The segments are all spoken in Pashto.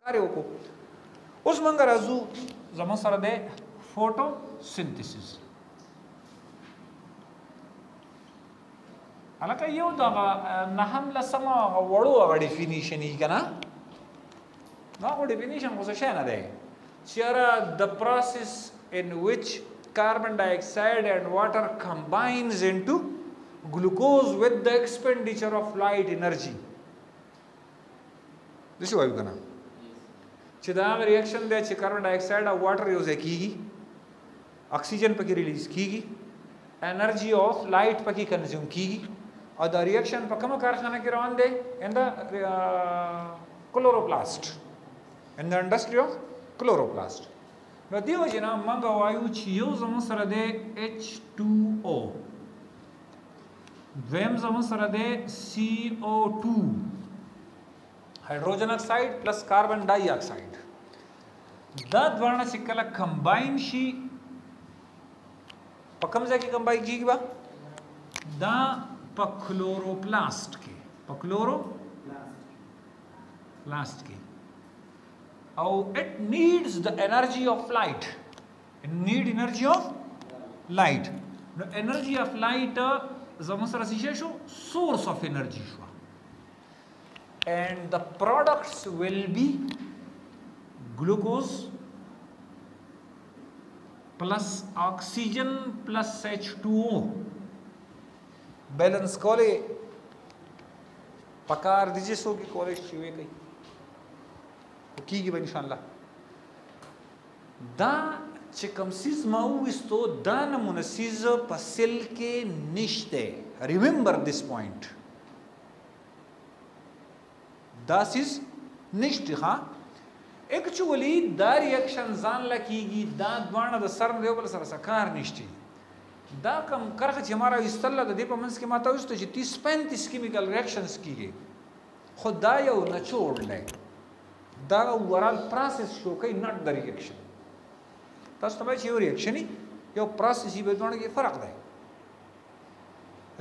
अरे वो उस मंग राजू जमा सर दे फोटोसिंथेसिस अलका यो दगा नहम लसमा वड़ो अगा डेफिनेशन ही कना ना वो डेफिनेशन को से ना दे चिरा the process in which carbon dioxide and water combines into glucose with the expenditure of light energy. This is why we gonna. चिदा reaction दे च carbon dioxide और water use कीगी, oxygen पकी release कीगी, energy of light पकी consume कीगी, और the reaction पकम कारखाना के रवान दे in the chloroplast, in the industry of chloroplast. न दियो जना मंगा वायु छियो जम सर दे H2O वेम जम सर दे CO2 hydrogen oxide plus carbon dioxide the द्वारा सिकला कंबाइन शी पकम जाके कंबाइन की बा द पक्लोरोप्लास्ट के पक्लोरोप्लास्ट के Oh, it needs the energy of light. It need energy of light. The energy of light is source of energy. And the products will be glucose plus oxygen plus H2O. Balance kole pakar dije so ki kole shiwe kai. कीगी बा इंशाल्लाह दा चिकम सीज माउइस्तो दा नमूना सीज पसिल के निश्ते रिमेंबर दिस पॉइंट दा सीज निश्ते हाँ एक्चुअली दा रिएक्शन जान लकीगी दा द्वाना दा सर देव बल सर सकार निश्ते दा कम करख जमारा इस्तल्ला दा दीपा मंस के माता उस्तो जी 30-35 केमिकल रिएक्शंस कीगे खुदा यो न छोड़ ले दा ओवरऑल प्रोसेस शो कई नॉट द रिएक्शन तस तबाई यो रिएक्शन ही यो प्रोसेस ही बेदोण के फर्क है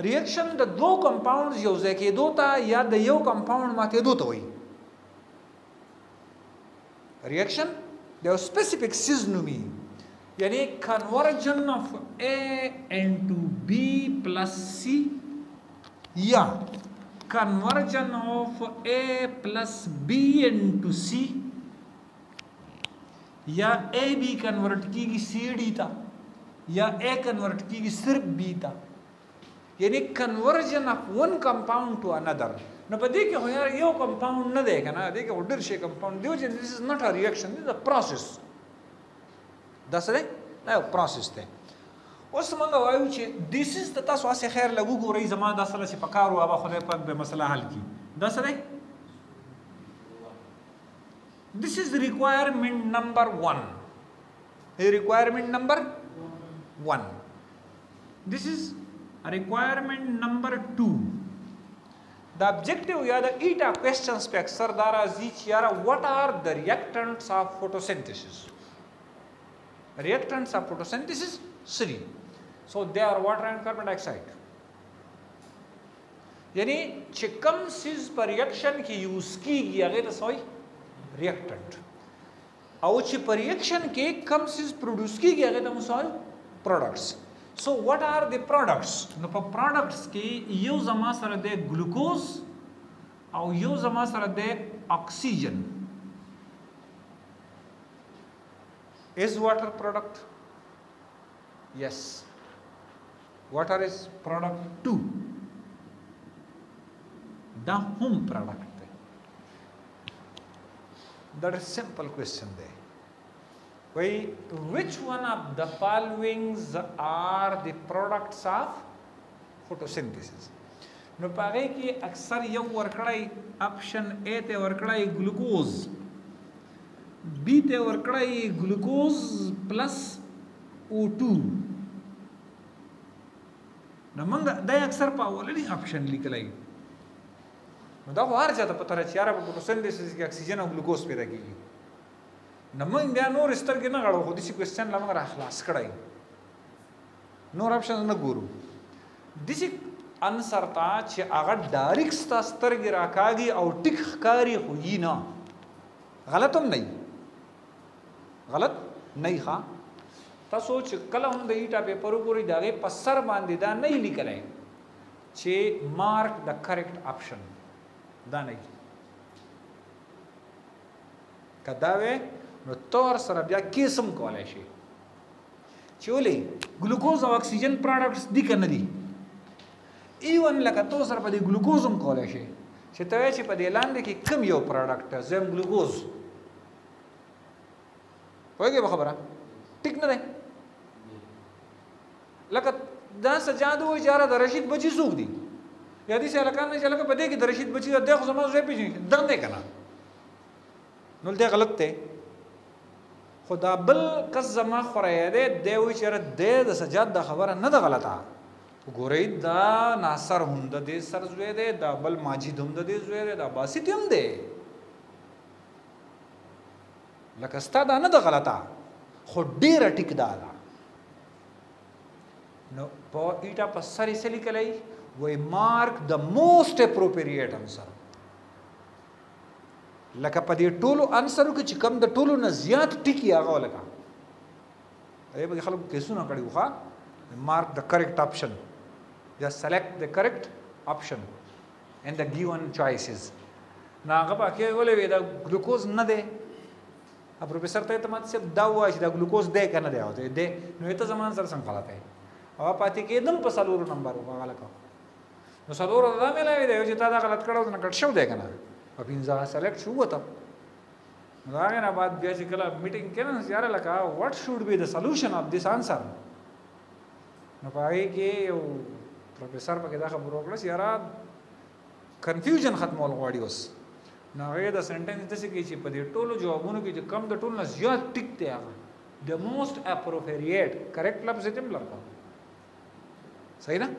रिएक्शन द दो कंपाउंड्स यो के दो ता या द यो कंपाउंड माते दो तो हुई रिएक्शन द स्पेसिफिक सिजनुमी यानी conversion of A into B plus C या conversion of A plus B into C या AB कन्वर्ट की CD था या A कन्वर्ट की सिर्फ B था यानी conversion of one compound to another न पता कि हो यार यो compound न देगा ना देखे उधर से compound दियो जन this is not a reaction this is a process दस रहे ना process थे उस मंगा वायु चे दिस इज तता स्वास्थ्य खैर लगू गो रही जमा दसला से पकारो आबा खुदे पग बे मसला हल की दस रहे दिस इज रिक्वायरमेंट नंबर 1 ये requirement number 1 this is requirement number 2 the objective या द ईटा क्वेश्चंस पे अक्सर दारा जीच यारा what are the reactants of photosynthesis reactants of photosynthesis 3 So they are water and carbon dioxide. यानी चिकम सीज पर रिएक्शन की यूज की गया गया सोई रिएक्टेंट और ची पर रिएक्शन के कम सीज प्रोड्यूस की गया गया मुसाल products so what are the products no पर प्रोडक्ट्स के यो जमा सर दे ग्लूकोज और यो जमा सर दे oxygen is water product yes water is product 2 the home product that is simple question there why which one of the following are the products of photosynthesis no pare ki aksar yo workadai option A te workadai glucose B te workadai glucose plus O2 नमंग दाय अक्सर पावले ऑप्शन लिखलाई दा वार जाता पता रहे यार फोटोसिंथेसिस के ऑक्सीजन और ग्लूकोज पैदा की नमंग इंडिया नो रिस्टर के ना गाड़ो खुद इसी क्वेश्चन लमंग राखलास कड़ाई नो ऑप्शन न गुरु दिसी आंसर ता छ अगर डायरेक्ट स्तर गिरा कागी और टिक कारी हुई ना غلط هم نه غلط نه ښه تاسو چې کله هم د ایټا پیپر وګورئ د هغې په سر باندې دا نه لیکلی چې مارک د کریکټ آپشن دا نه که دا وی نو تور سره بیا کیس هم کولی شي چې ولې ګلوکوز او اکسیجن پروډکټس دي که نه دي ایون لکه تو سره په دې ګلوکوز هم کولی شي چې ته وایې چې په دې لاندې کې کوم یو پروډکټ زم ګلوکوز پوهېږې په خبره ټیک نه دی لکه دا سجاد وایي چې یاره د رشید بچي څوک دي یا داسې هلکان نه چې هلکه په دې کې د رشید بچي دی خو زما زوی پېژني دغه دی که نه نو دی غلط دی خو دا بل کس زما خوری دی دی وایي چې یاره دی د سجاد دا خبره نه ده غلطه ګورئ دا ناصر هم د دې سر زوی دی دا بل ماجد هم د دې زوی دی دا باسط هم دی لکه ستا دا نه ده غلطه خو ډېره ټیک دا ده نو په ایټا په سر یې څه لیکلی وایي مارک د موسټ اپروپریټ انسر لکه په دې ټولو انسرو کې چې کوم د ټولو نه زیات ټیکي هغه ولکه دې پکې خلکو کیسونه کړي وو ښه mark the correct option just select the correct option in the given choices na هغه پکې ولې وي دا ګلوکوز نه دی پروفیسر ته اعتماد صاحب دا وایي چې دا ګلوکوز دی که نه دی او دی نو ته زمان سره څنګه غلط دی هغه پاتې کېدم په څلورو نمبر هغه لکه نو څلورو ته دا میلاوي دی چې تا دا غلط کړی نو کټ شو دی که نه په پنځه سلیکټ شو وته نو د هغې نه بعد بیا چې کله میټینګ کېده نو یاره لکه واټ شوډ بي د سلوشن اف دس آنسر نو په هغې کې یو پروفیسر پکې دا خبره وکړه چې یاره کنفیوژن ختمول غواړي اوس نو هغې د سنټنس داسې کوي چې په دې ټولو جوابونو کې چې کم د ټولو نه زیات ټیک دی هغه د موسټ اپروپریټ کریکټ لفظ یې هم لرکړه صحیح نه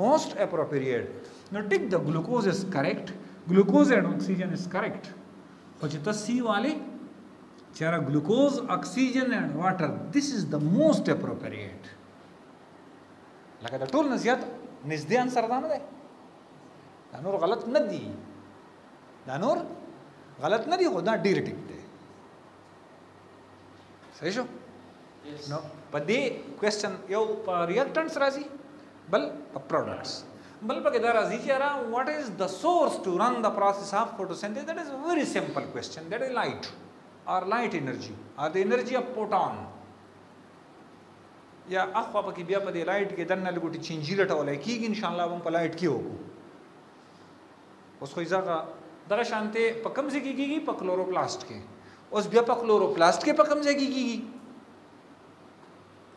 موسټ اپروپریټ نو ټیک د ګلوکوز از کریکټ glucose and oxygen is correct خو چې ته سی والی چې را glucose oxygen and water this is the most appropriate لکه د ټول نه زیات نږدې انسر دا نه دی دا نور غلط نه دي دا نور غلط نه دي خو دا ډېر ټیک دی صحیح شو نو په دې کوېسچن یو په ریاکټنټس راځي بل په پروډکټس بل پکې دا راځي چې یاره what is the source to run the process of photosynthesis that is a very simple question that is light or light energy or the energy of photon یا اخوا پکې بیا په دې لایټ کې دنه لګوټي چینجي لټولی کېږي انشاءالله به هم په لایټ کې وکړو اوس خو دغه شانتې په کوم ځای کې کېږي په کلوروپلاست کې اوس بیا په کلوروپلاست کې په کوم ځای کې کېږي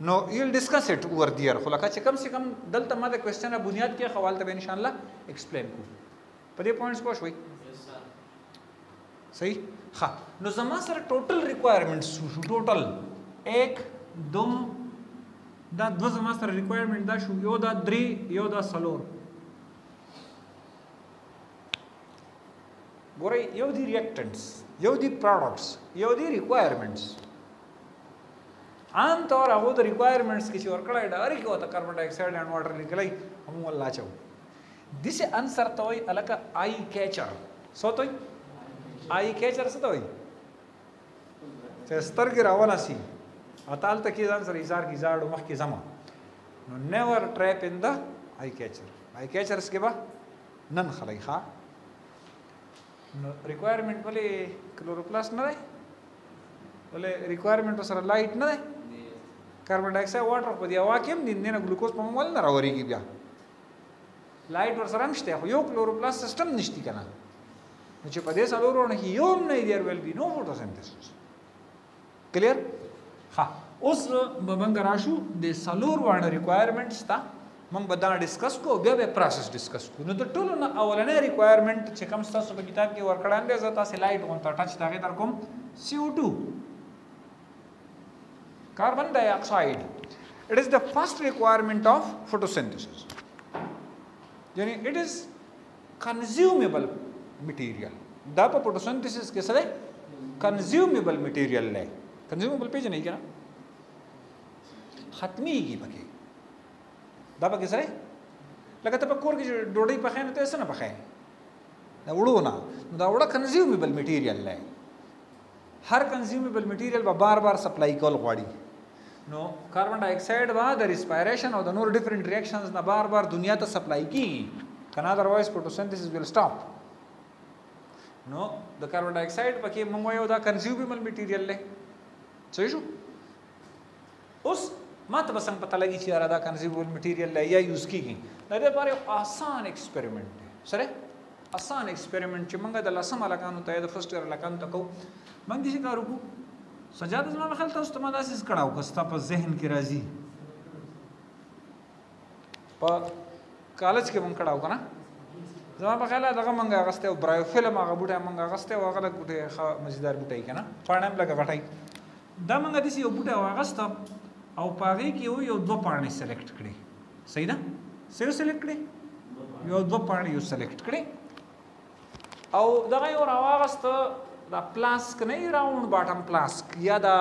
نو you'll discuss it over there خو لکه چې کم سے کم دلته ما د کوېسچن بنیاد کې حوالته به انشاءالله ایکسپلین کوو په دې پوینټس پوه شوئ صحیح ښه نو زما سره ټوټل ریکوایرمنټس شو ټوټل 1 2 دا دوه زما سره ریکوایرمنټ دا شو یو دا 3 یو دا 4 ګورئ یو دی ریاکټنټس یو دی پروډکټس یو دی ریکوایرمنټس عام طور هغه د ریکوایرمنټس کې چې ورکړی ډایرکټ کې ورته کاربن ډای اکسایډ اینډ واټر لیکلی هم والله اچو داسې انسر ته وایي هلکه آی کیچر څه ته وایي آی کیچر څه ته وایي چې سترګې راوناسي هلته کې ځان سره ایزار ګیزاړو مخکې ځمه نو نیور ټریپ ان د آی کیچر آی کیچرس کې به نن خلی ښه نو ریکوایرمنټ ولې کلوروپلاست نه دی ولې ریکوایرمنټ سره لایټ نه دی کاربن ډای اکسایډ واټر په دې هوا کې هم دین نه ګلوکوز په مول نه راوريږي بیا لایټ ور سره هم شته خو یو کلوروپلاست سیستم نشتی کنه نو چې په دې څلورونه کې یو نه دی ویل بي نو فوټوسنتھسس کلیر ها اوس به موږ راشو د څلور وړ ریکوایرمنټس تا موږ به دا ډیسکس کو بیا به پروسس ډیسکس کو نو د ټولو نه اولنې ریکوایرمنټ چې کوم تاسو په کتاب کې ورکړان دي زه تاسو لایټ غونټه ټچ تاګه در کوم CO2 carbon dioxide it is the first requirement of photosynthesis yani it is consumable material da pa photosynthesis ke sare consumable material le consumable page nahi kya khatmi gi pake da pa ke sare lagata pa kor ki dodai pa khaye na to aisa na pa khaye da udo na da uda consumable material le هر کنزیومیبل میټیریل به بار بار سپلای کول غواړي نو کاربن ډای اکساید به د ریسپایریشن او د نور ډیفرنٹ ریاکشنز نه بار بار دنیا ته سپلای کیږي کنه اذروایز فوټوسنتھسس ویل سټاپ نو د کاربن ډای اکساید پکې موږ یو دا کنزیومیبل میټیریل له صحیح شو اوس ماته به څنګه پته لګي چې یاره دا کنزیومیبل میټیریل له یا یوز کیږي د دې لپاره یو آسان ایکسپریمنٹ دی سره آسان ایکسپریمنٹ چې موږ د لسم لکانو ته د فرست ایئر لکانو ته کوو موږ دې کار وکړو سجاد زما خیال تاسو ته ما داسې کړهو که ستا په ذهن کې راځي په کالج کې مونږ کړهو که نه زما په خیال دغه مونږ اغوستی و برایوفلم هغه بوټی مونږ اغوستی و هغه لږ بوټی ښه مزیدار بوټی که نه پاڼه هم لږه غټی دا مونږ داسې یو بوټی واغسته او په هغې کې یو دوه پاڼې سلیکټ کړې صحیح ده څه یو سلیکټ کړې یو دوه پاڼې یو سلیکټ کړې او دغه یو راواغسته دا پلاسک نه راوند باټم پلاسک یا دا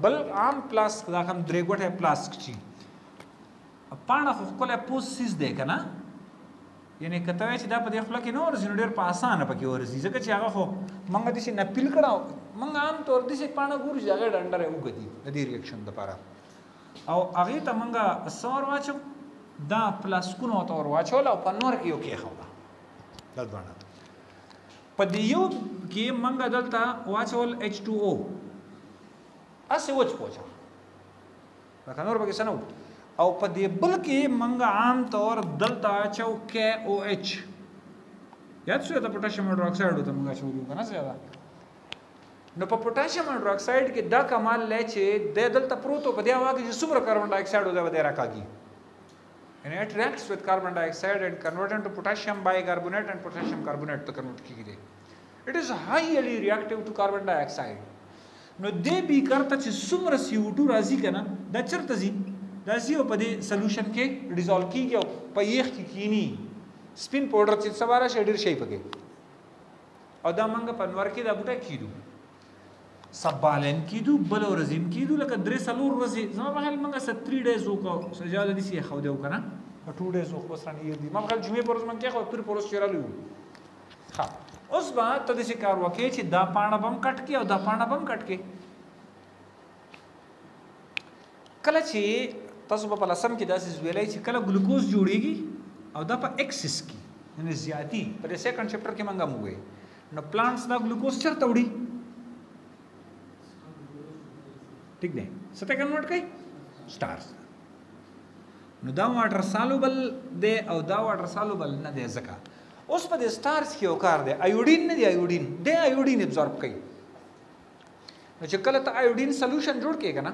بل عام پلاسک دا کوم درې ګوټه پلاسک چی پاڼه خو کوله پوسیس دی کنه یعنی کته چې دا په دې خپل کې نو ورځ ډېر په اسانه پکې ورځي ځکه چې هغه خو منګه دې نه پیل کړه منګه عام طور دې پاڼه ګور چې هغه ډنډره وګدي د دې ریاکشن لپاره او هغه ته منګه سور واچو دا پلاسکونو تور واچول او په نور کې یو کې خو دا ځوانه په دې یو کې منګه دلته واچول H2O اسه وچ پوچا لکه نور به سنو او په دې بل کې منګه عام طور دلته اچو KOH یاد شو ته پوتاشیم هایدروکساید ته منګه شروع کنه زیاده نو په پوتاشیم هایدروکساید کې دا کمال لې چې د دلته پروتو په دې هوا کې چې څومره کاربن ډای اکساید وځي ودی راکاږي and it reacts with carbon dioxide and convert into potassium bicarbonate and potassium carbonate to convert kigi it is highly reactive to carbon dioxide no de bi karta che sumra CO2 razi kana da chirta zi da zi په دې solution کې dissolve کیږي او په یخ کې کینی سپین پاوډر چې سواره شیډر شي پکې او دا منګه په نور کې دا بوټه کیدو سبالن کیدو بل ورزین کیدو لکه درې سلور ورځې زما په خیال منګه 3 ډیز وکړو سجاده دي سي خو دیو کنه 2 ډیز وکړو سره یې دي ما په خیال جمعې پرز من کې خو پر پروس چیرالو ها اوس با ته دې کار وکړي چې دا پاڼه بم کټ کې او دا پاڼه بم کټ کې کله چې تاسو په لسم کې داسې ویلای چې کله ګلوکوز جوړیږي او دا په ایکسس کې یعنی زیاتی په سیکنډ چپټر کې منګه موږ نو پلانټس دا ګلوکوز چرته وړي ٹھیک دی څه ته کنورټ کوي سٹارز نو دا واټر سالوبل دی او دا واټر سالوبل نه دی ځکه اوس په دې سٹارز کې یو کار دی ایوډین نه دی ایوډین دی ایوډین ابزورب کوي نو چې کله ته ایوډین سولوشن جوړ کې کنه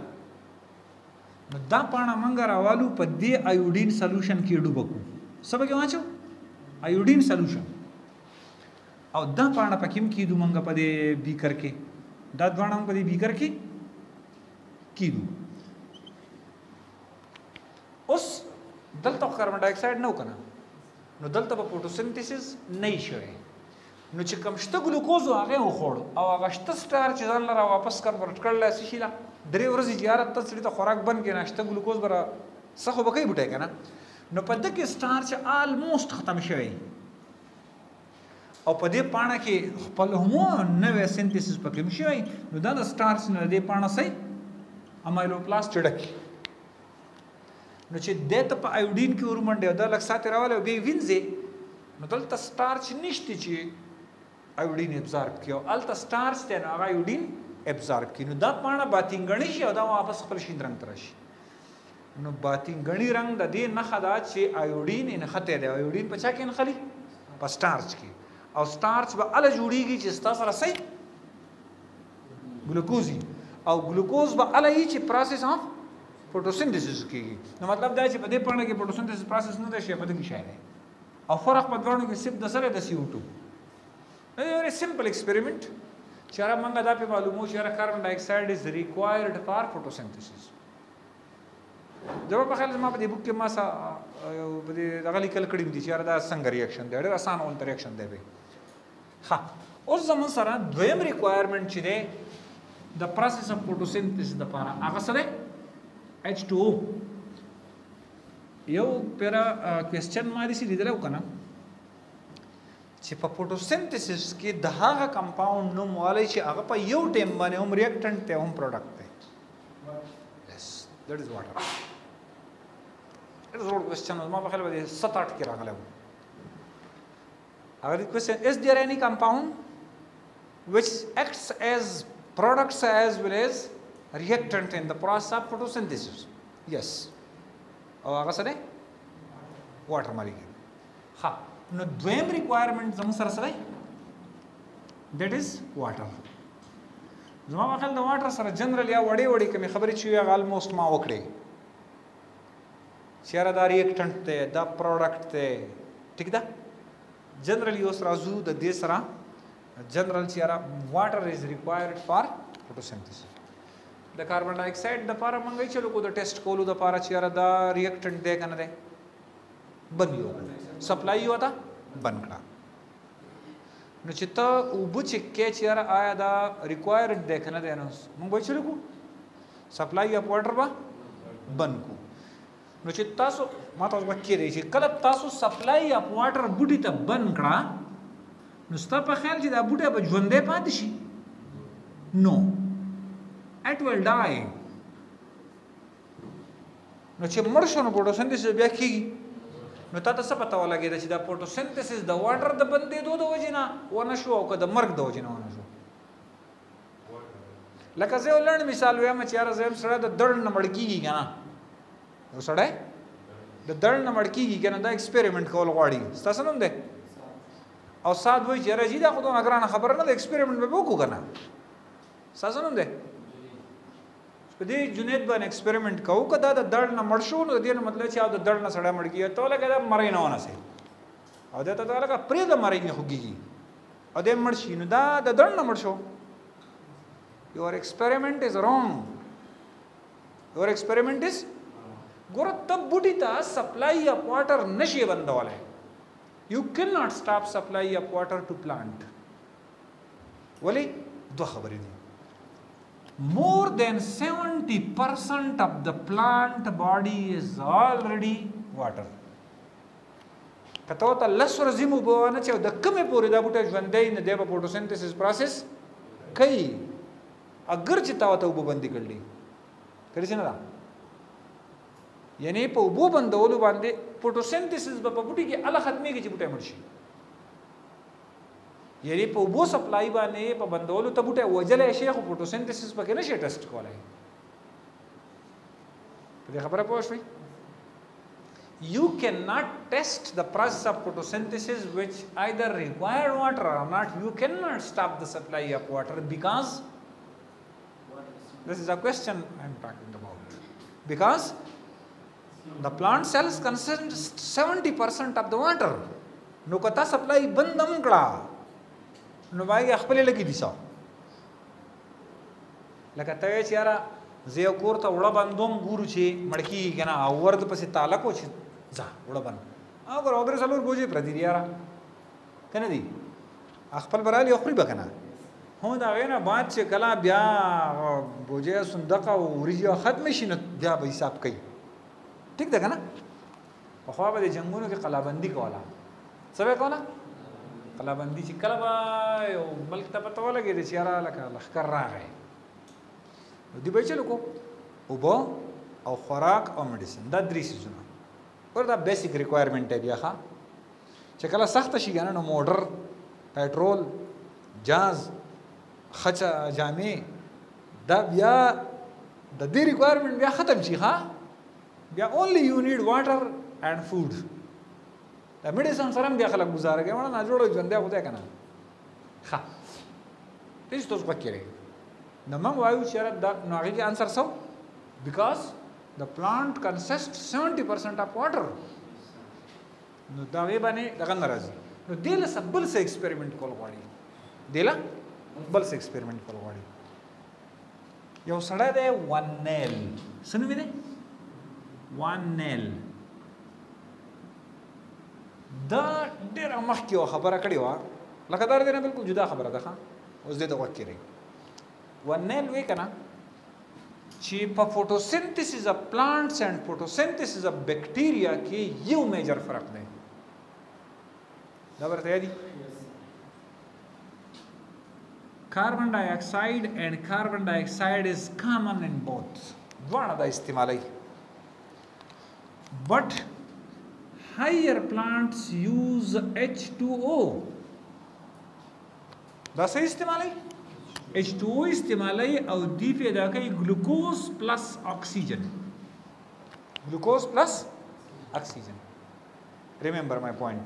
نو دا پاڼه منګه راوالو په دې ایوډین سولوشن کې ډوبکو سبا کې واچو ایوډین سولوشن او دا پاڼه پکې هم کیدو منګه په دې بیکر کې دا ځوانم په دې بیکر کې کیدو اوس دلته کاربن ډای اکساید نو کنه نو دلته په فوټوسنتھسس نه شوی نو چې کوم شته ګلوکوز هغه وخوړ او هغه شته سٹار چې ځان لره واپس کنورټ کړل شي لا درې ورځې زیارت ته سړي ته خوراک بند کې ناشته ګلوکوز برا سخه بکې بټای کنه نو په دې کې سٹارچ آلموست ختم شوی او په دې پاڼه کې خپل همو نوې سنتھسس پکې شوی نو دا د سٹارچ نه دې پاڼه سي امایلوپلاست چډک نو چې دته په ایوډین کې ورمنډه دا لک ساتي راواله به وینځي نو دلته سٹارچ نشته چې ایوډین ابزارب کیو الته سٹارچ ته نو هغه ایوډین ابزارب کینو دا پاڼه باتینګنی شي او دا واپس خپل شین رنگ ترشي نو باتینګنی رنگ د دې نه خدا چې ایوډین نه خته دی ایوډین په چا کې نه خلی په سٹارچ کې او سٹارچ به ال جوړیږي چې ستا سره سي ګلوکوزي او ګلوکوز به ال ای چې پروسس اف فوټوسنتھسس کیږي نو مطلب دا چې په دې پاڼه کې فوټوسنتھسس پروسس نه شي په دې کې شاید او فرق په دوانو کې صرف د سره د CO2 یو سمپل ایکسپریمنٹ چې را منګه دا په معلومو چې را کاربن ډای اکساید از ریکوایرډ فار فوټوسنتھسس جواب په خیال ما په دې بوک کې ما په دې دغه لیکل کړی دي چې دا څنګه ریاکشن دی ډېر آسان اون ریاکشن دی ها اوس زمون سره دویم ریکوایرمنٹ چې دی د پروسس اف فوټوسنتھسس لپاره هغه سره H2O یو پیرا کوېسچن ما دې لیدل وکنه چې په فوټوسنتھسس کې د هغه کمپاوند نوم والی چې هغه په یو ټیم باندې هم ریاکټنټ ته هم پروډکټ دی یس دیٹ از واټر اټ از روډ کوېسچن ما په خیال باندې 7-8 کې راغلی و هغه کوېسچن is there any compound which acts as products as well as reactant in the process of photosynthesis yes او هغه څه دی واټر مالیکول ها نو دویم ریکوایرمنٹ زموږ سره سره دیٹ از واټر زما په خیال د واټر سره جنرال یا وړې وړې کومې خبرې چې هغه آلموسټ ما وکړې چې دا ریاکټنټ دی دا پروډکټ دی ټیک ده جنرالي اوس راځو د دې سره جنرال چې واټر از ریکوایرډ فار فوټوسنتھسس د کاربن ډای اکساید د لپاره مونږ چلو کو د ټیسټ کولو د لپاره چې دا ریاکټنټ دی کنه دی بند یو سپلای یو تا بند کړه نو چې ته اوبه چې کې چې آیا دا ریکوایرډ دی کنه دی نو مونږ به چلو کو سپلای اپ واټر با بند کو نو چې تاسو ما تاسو وکړئ چې کله تاسو سپلای اپ واټر بوټي ته بند کړه نو ستاسو په خیال چې دا بوټي به ژوندې پاتې شي نو it will die نو چې مړ شو نو فوټوسنتھسس بیا کیږي نو تاسو څه پته ولګیږي چې دا فوټوسنتھسس د واټر د بندېدو د وجې نه ونه شو او که د مرګ د وجې نه ونه شو لکه زه یو لنډ مثال وایم چې یاره زه یم سړی د دړ نه مړ کېږي که نه یو سړی د دړ نه مړ کېږي که نه دا ایکسپریمنټ کول غواړي ستاسو نوم دی او سات وایي چې یاره جي دا خو دونه ګرانه خبره نه ده ایکسپریمنټ به وکړو که نه ستاسو نوم دی په دې جنید باندې ایکسپریمنټ کوو که دا د دړ نه مړ شو نو د دې نه مطلب چې د دړ نه سړی مړ کېږي ته لکه دا مړی نه ونه سي او دې ته لکه پرېږده مړی نه خوږېږي او دې مړ شي نو دا د دړ نه مړ شو یور ایکسپریمنټ از رانګ یور ایکسپریمنټ از ګوره ته بوټي ته سپلای اف واټر نشي بندولی یو کین ناٹ سټاپ سپلای اف واټر ټو پلانټ ولې دوه خبرې دي more than 70% of the plant body is already water کته ته لس ورځې مو بونه چې د کومه پورې دا بوټه ژوندې نه دی په فوټوسنتھسس پروسس کوي اگر چې تا ته وبندي کړلی کړی څنګه دا یعنی په وبو بندولو باندې فوټوسنتھسس په بوټي کې اله ختمي کې چې بوټه مرشي یعنی په وبو سپلای باندې په بندولو ته بوټه وجلې شي خو فوټوسنتھسس پکې نشي ټیسټ کولای په دې خبره پوه شئ you cannot test the process of photosynthesis which either require water or not you cannot stop the supply of water because this is a question I am talking about because the plant cells consist 70% of the water no kata supply bandam kda نو باندې خپل لګي دي څو لکه ته چې یاره زه یو کور ته وړه بندوم ګورو چې مړکی کنه او ورد پسې تاله کو چې ځه وړه بند اگر اگر څلور بوجي پر دي یاره کنه دي خپل برالي خپل بکنه هو دا غینه بعد چې کلا بیا بوجي صندوق او ورجه ختم شي نو بیا به حساب کوي ٹھیک ده کنه په خو به جنگونو کې قلابندي کوله څه کوله قلابندي چې کله به یو ملک ته پته ولګېده چې یاره لکه لښکر راغی نو دوی به یې چلو کو اوبه او خوراک او میډیسن دا درې څیزونه ور دا بیسیک ریکوایرمنټ دی بیا ښه چې کله سخته شي که نه نو موټر پټرول جاز خچه جامې دا بیا د دې ریکوایرمنټ بیا ختم شي ښه بیا اونلی یو نیډ واټر اینډ فوډ دا میډیسن سره هم بیا خلک ګزاره کوي مړه ناجوړه ژوندی خو دی که نه ښه هېڅ تاسو غوږ کړئ نو موږ وایو چې یاره دا نو هغې کې انسر څه بیکاز د پلانټ کنسسټ 70% اف واټر نو دا هغې باندې دغه نه راځي نو دې له څه بل څه ایکسپریمنټ کول غواړي دې له بل څه ایکسپریمنټ کول غواړي یو سړی دی ون نیل څه نوم یې دی ون نیل دا ډېره مخکې یوه خبره کړې وه لکه دا دی نه بلکل جدا خبره ده ښه اوس دې ته غوږ کړئ ون نیل وی که نه چې په فوټوسنتھسس اف پلانټس اینڈ فوټوسنتھسس اف بیکټیریا کې یو میجر فرق دی دا ورته یادي carbon dioxide and carbon dioxide is common in both. One da istimalai. But higher plants use H2O. Da सही इस्तेमाल है H2O इस्तेमाल है और दी पैदा कई glucose plus oxygen remember my point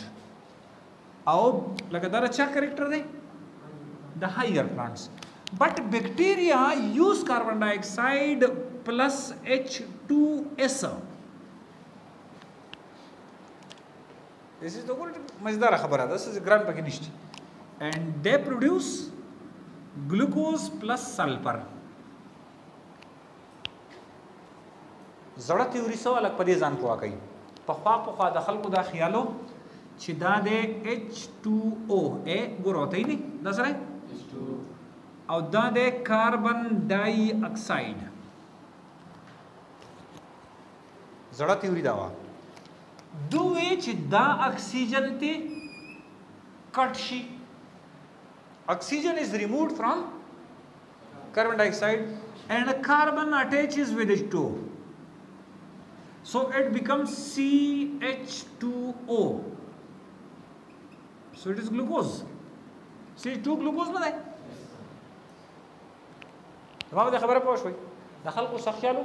आओ लगातार अच्छा करेक्टर दे the higher plants but bacteria use carbon dioxide plus H2S. This is the good मजेदार खबर है दिस इज ग्रांड पैकेनिस्ट and they produce glucose plus sulfur. زړه تیوري سو الګ پدې ځان پوا کوي په د خلکو دا خیالو چې دا د H2O ا ګوروتای نه دا سره او دا د کاربن ډای اکساید زړه تیوري دا وا دوی چې دا اکسیجن ته کټ شي. Oxygen is removed from carbon dioxide and carbon attaches with H2O. So it becomes CH2O. So it is glucose. CH2 glucose ना है. तमाम दे खबर पहुँच गई. दखल को सख्यालो.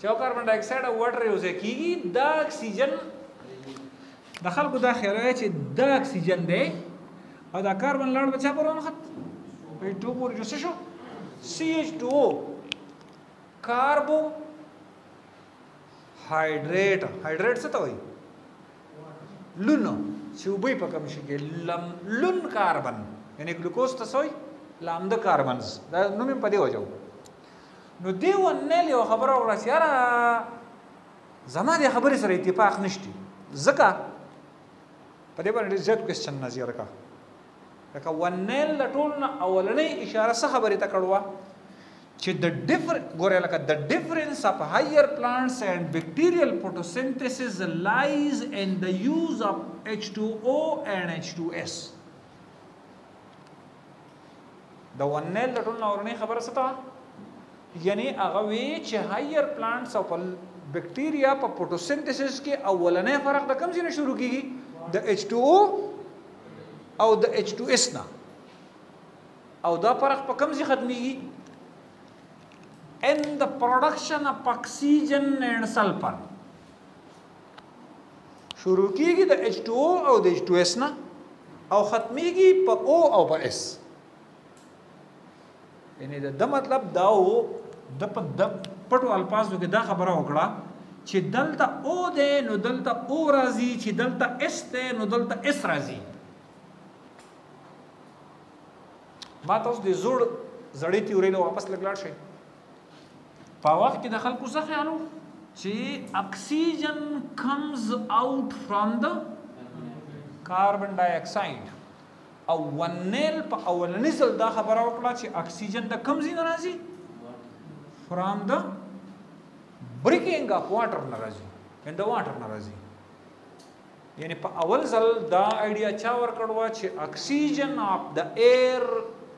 चाहो carbon dioxide और water use की दा oxygen दखल को दा ख्याल है कि दा oxygen दे او دا کاربن لاړ بچا پر ونخت H2O پورې جو څه شو CH2O کاربو هایډریټ څه ته وایي لون چې وبې په کوم شي کې لون کاربن یعنی ګلوکوز ته څه وایي لامده کاربنز دا نوم یې په دې وجه نو دې ونیل یو خبره وکړه چې یاره زما دې خبرې سره اتفاق نشته ځکه په دې باندې زیات کوېسچن نظر کا لکه ونیل د ټول نه اولنۍ اشاره څه خبرې ته کړوه چې the difference of higher plants and bacterial photosynthesis lies in the use of H2O and H2S. د ونیل د ټول نه اولنۍ خبره څه ته یعنی هغه وی چې higher plants او bacteria په photosynthesis کې اولنۍ فرق د کوم ځای نه شروع کیږي د H2O او د H2S نه او دا فرق په کوم ځای ختميږي in the production of oxygen and sulfur شروع کیږي د H2O او د H2S نه او ختميږي په O او په S یعنی دا مطلب دا و د پټو الفاظو کې دا خبره وکړه چې دلته O ده نو دلته O راځي چې دلته S ده نو دلته S راځي. ما تاسو د زړې تیوري له واپس لګلاړ شئ په وخت کې د خلکو څه خیالو چې اکسیجن comes out from the carbon dioxide او ونیل په اولنی ځل دا خبره وکړه چې اکسیجن د کوم ځای نه راځي from the breaking of water نه راځي and the water نه راځي یعنی په اول ځل دا آیډیا چا ورکړو چې اکسیجن of the air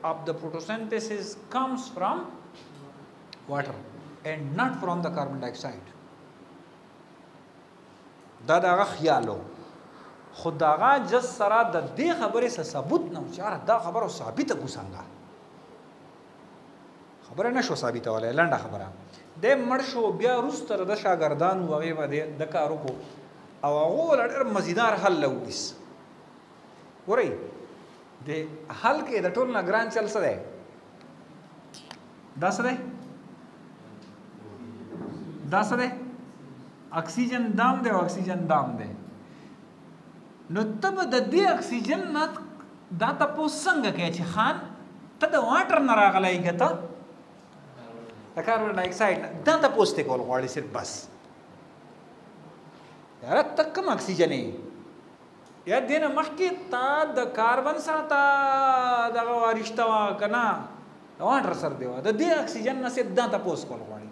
of the photosynthesis comes from water and not from the carbon dioxide. دا دغه خیالو خداغه جس سره د دې خبرې څه ثبوت نه چې دا خبره ثابته کو څنګه خبره نشو ثابته ولا لنډه خبره د مړ شو بیا روستر د شاګردان وغه باندې د کارو کو او هغه لړ مزیدار حل لويس وري د حل کې د ټول نه ګران چل څه ده دا څه ده اکسیجن دام ده او اکسیجن دام ده نو تب د دې اکسیجن نه دا تاسو څنګه کې چې خان ته د واټر نه راغلای کته د کاربن ډای اکساید دا تاسو ته کول غواړي صرف بس یاره تکم اکسیجن یا دینه مخکې تا د کاربن سره تا دغه وارشته وا کنه د واټر سره دی د دې اکسیجن نه صرف دا تاسو کول غواړي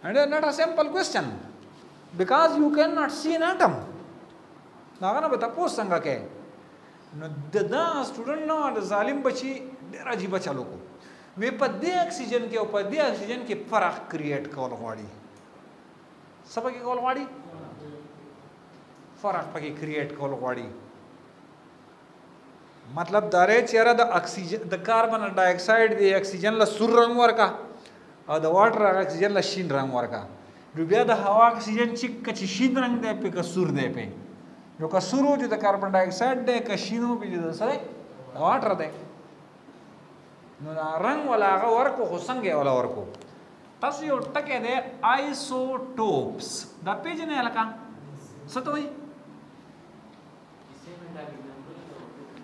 and not a simple question because you cannot see an atom. دا غنه به تاسو څنګه کې نو دا سټوډنټ نو د ظالم بچي ډېر عجیب چلو کو وی په دې اکسیجن کې او په دې اکسیجن کې فرق کریټ کول غواړي سبا کې کول غواړي فرق پکې کریټ کول غواړي مطلب دا رې چې را د اکسیجن د کاربن ډای اکساید دی اکسیجن له سور رنگ ورکا او د واټر اکسیجن له شین رنگ ورکا نو بیا د هوا اکسیجن چې کچ شین رنگ دی په کسور دی په نو کسورو چې د کاربن ډای اکساید دی ک شینو په د سره واټر دی نو دا رنگ ولا هغه ورکو خو څنګه ولا ورکو تاسو یو ټکه دی آیسوټوپس دا پیژنې الکا ستوي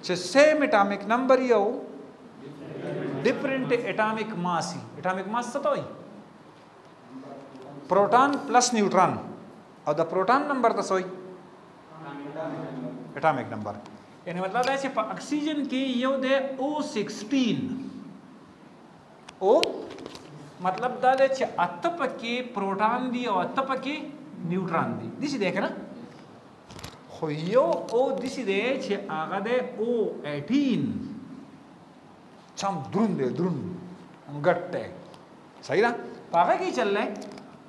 چې سیم اټامیک نمبر یو ډیفرنٹ اټامیک ماس اټامیک ماس څه وایي پروټون پلس نیوټرون او د پروټون نمبر تاسو وایي اټامیک نمبر یعنی مطلب دا چې په اکسیجن کې یو د O16 او مطلب دا دی چې اته پکې پروټون دی او اته پکې نیوټرون دی دسی دی کنه خو یو او دسی دی چې هغه د O18 چم درون دی درون غټه صحیح ده پاګه کې چللای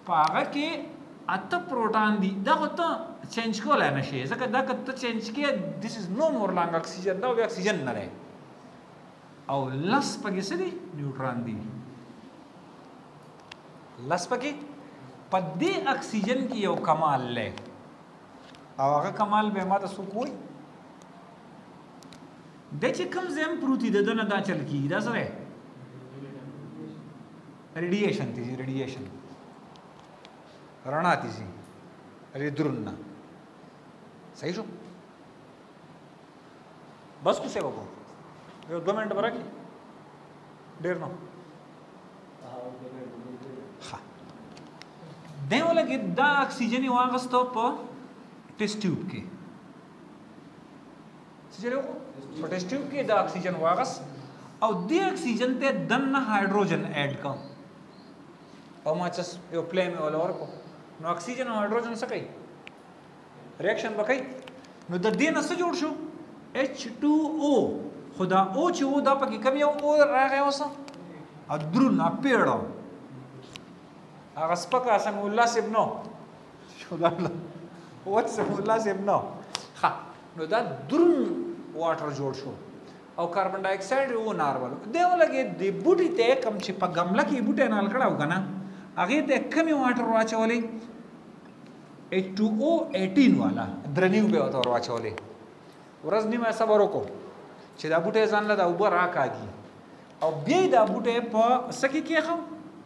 پاګه کې اته پروټون دی دا ته چینج کولای نشي ځکه دا کته چینج کې this is no more long oxygen دا وی اکسیجن نه لري او لس پکې څه دي نیوټرون دي لس پکې په دې اکسیجن کې یو کمال لري او هغه کمال به ماته څه کوی د چې کوم زم پروتي دنه دا چل کی دا سره ریډیشن دي ریډیشن رڼا دي ری درنه صحیح شو بس کو څه وکړو یو 2 منټ برکې ډیر نو ها دیو لګي دا اکسیجن واغستو په ټیسټ ټیوب کې څه چلو په ټیسټ ټیوب کې دا اکسیجن واغس او دې اکسیجن ته دنه هایدروجن اډ کا او ماچس یو پلیم ولا ورکو نو اکسیجن او هایدروجن څه کوي ریاکشن وکړي نو د دې نه څه جوړ شو H2O خدا او چې و دا پکې کم یو او راغی اوسه ادرون اپیړو هغه سپکه څنګه الله سب نو شو دا وات سب الله سب نو ها نو دا درون واټر جوړ شو او کاربن ډای اکساید و نارمل دیو لګي د بوټي ته کم چې په غمله کې بوټي نال کړهو کنه هغه ته کم واټر واچولې H2O 18 والا درنیو به وته واچولې ورځ نیمه صبر وکړو چې دا بوټي ځان له دا وبر راکاږي او بیا دا بوټي په سکی کې خو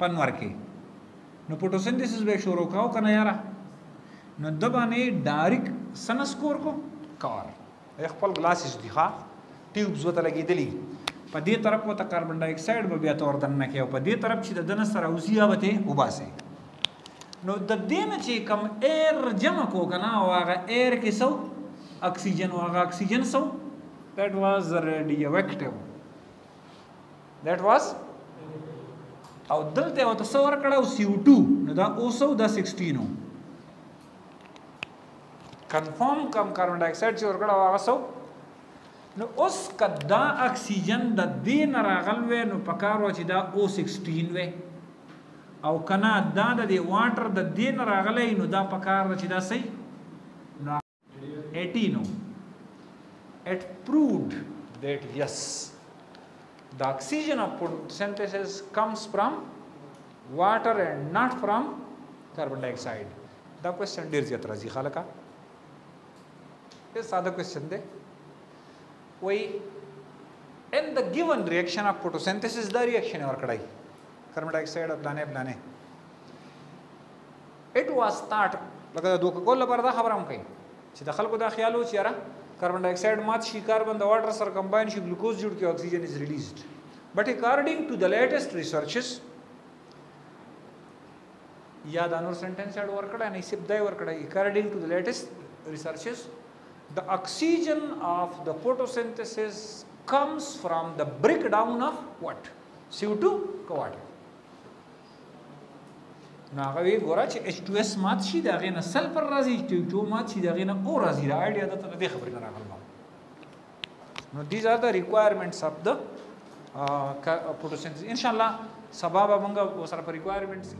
پنور کې نو فوټوسنتھسس به شروع کاو کنه یارا نو د باندې ډایرک سنسکور کو کار خپل گلاسز دی ښا ټیوبز وته لګیدلی په دې طرف وته کاربن ډای اکساید به بیا تور دنه کې او په دې طرف چې د دنه سره اوسیا وته وباسه نو د دې نه چې کم ایر جمع کو کنه او هغه ایر کې سو اکسیجن او هغه اکسیجن سو that was radioactive that was او دلته او تصور کړه CO2 نو دا اوسو دا 16 نو کنفرم کم کاربن ډای اکساید چې ورکړه هغه سو نو اوس کدا اکسیجن د دین راغل و نو پکارو چې دا O16 و او کنا دا د واټر د دین راغلی نو دا پکار چې دا صحیح 18 نو it proved that yes the oxygen of photosynthesis comes from water and not from carbon dioxide دا question ډیر زیات راځي خلکا یہ ساده question دی وای in the given reaction of photosynthesis دا reaction اور کړای carbon dioxide او بلانه it was thought لکه دوه کول پر دا خبرم کوي چې د خلکو دا خیال و چې یاره carbon dioxide مات شي کاربن د واټر سره کمباین شي ګلوکوز جوړ کې اکسیجن is released but according to the latest researches یا دا نور سنټنس اډ ورکړه نه سب دای ورکړه according to the latest researches the oxygen of the photosynthesis comes from the breakdown of what CO2 ko water ناغوی ګورا چې H2S مات شي دا غینه سلفر راځي H2O مات شي دا غینه او راځي دا اړیا د دې خبرې نه راغله these are the requirements of the photosynthesis. Inshallah sababa manga wo sara requirements